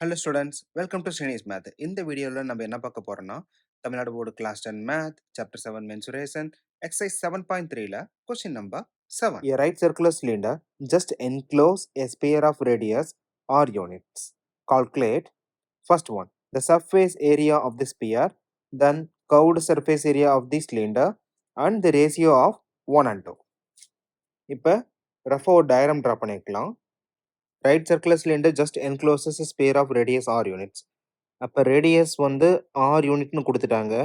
Hello students, welcome to SRINI'S Math. In the video, நம்ம என்ன பார்க்க போறோம்னா Tamil Nadu board class 10 Math, Chapter 7 Mensuration, Exercise 7.3ல question number 7. A right circular cylinder just enclose a sphere of radius or units. Calculate first one, the surface area of the sphere, then curved surface area of the cylinder and the ratio of 1 and 2. இப்போ ரஃபாக ஒரு diagram draw பண்ணிக்கலாம். Right circular cylinder just encloses sphere of radius r units. அப்போ radius வந்து r யூனிட்னு கொடுத்துட்டாங்க.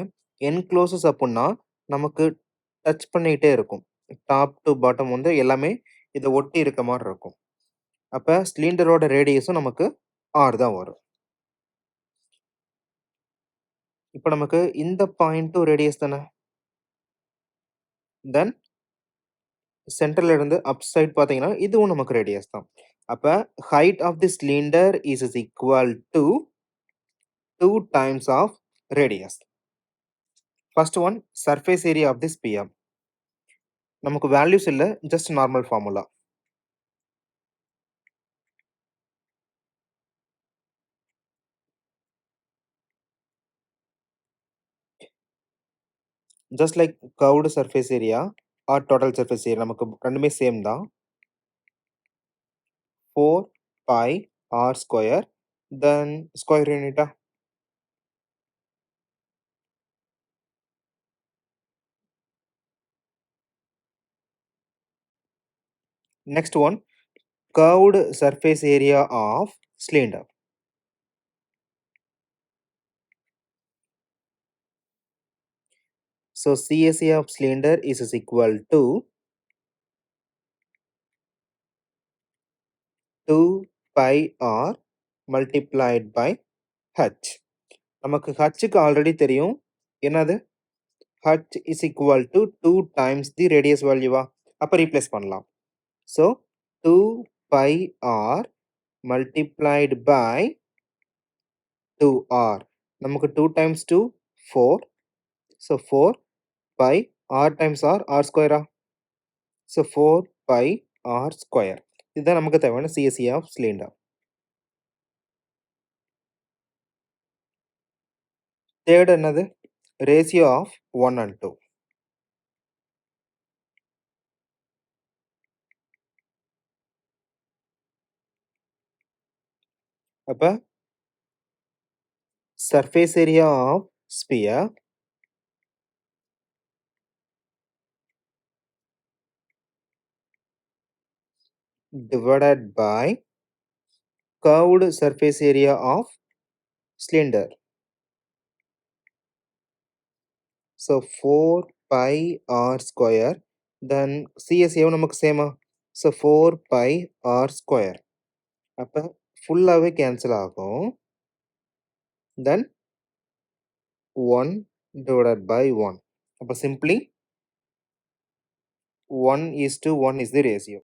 Encloses அப்படின்னா நமக்கு டச் பண்ணிக்கிட்டே இருக்கும். டாப் டு பாட்டம் வந்து எல்லாமே இதை ஒட்டி இருக்க மாதிரி இருக்கும். அப்போ சிலிண்டரோட ரேடியஸும் நமக்கு ஆர் தான் வரும். இப்போ நமக்கு இந்த பாயிண்ட்டும் ரேடியஸ் தானே. தென் சென்டர்ல இருந்து அப் சைட் பார்த்தீங்கன்னா இதுவும் நமக்கு ரேடியஸ் தான். அப்போ height of the cylinder is equal to 2 times of radius. First one, surface area of this sphere. நமக்கு values இல்ல, just normal formula. Just like curved surface area or total surface area, நமக்கு ரெண்டுமே same தான். 4 pi r square, then square unit. Next one, curved surface area of cylinder. So CSA of cylinder is equal to 2 pi r multiplied by h. நமக்கு ஹச்சுக்கு already தெரியும் என்னது, h is equal to 2 times the radius வேல்யூவா. அப்போ replace பண்ணலாம். So 2 pi r multiplied by 2r. நமக்கு 2 times 2 4. So 4 pi r times r ஸ்கொயரா. So 4 pi r square. இதுதான் நமக்கு தேவையான சிஎஸ்சி ஆஃப் சிலிண்டர். தேர்ட் என்னது, ரேஷியோ ஆஃப் 1 and 2. அப்போ surface area of sphere divided by curved surface area of cylinder. So 4 pi r square, then CSA நமக்கு சேமா. So 4 pi r square. அப்போ ஃபுல்லாகவே cancel ஆகும். Then 1 divided by 1. அப்போ simply 1:1 is the ratio.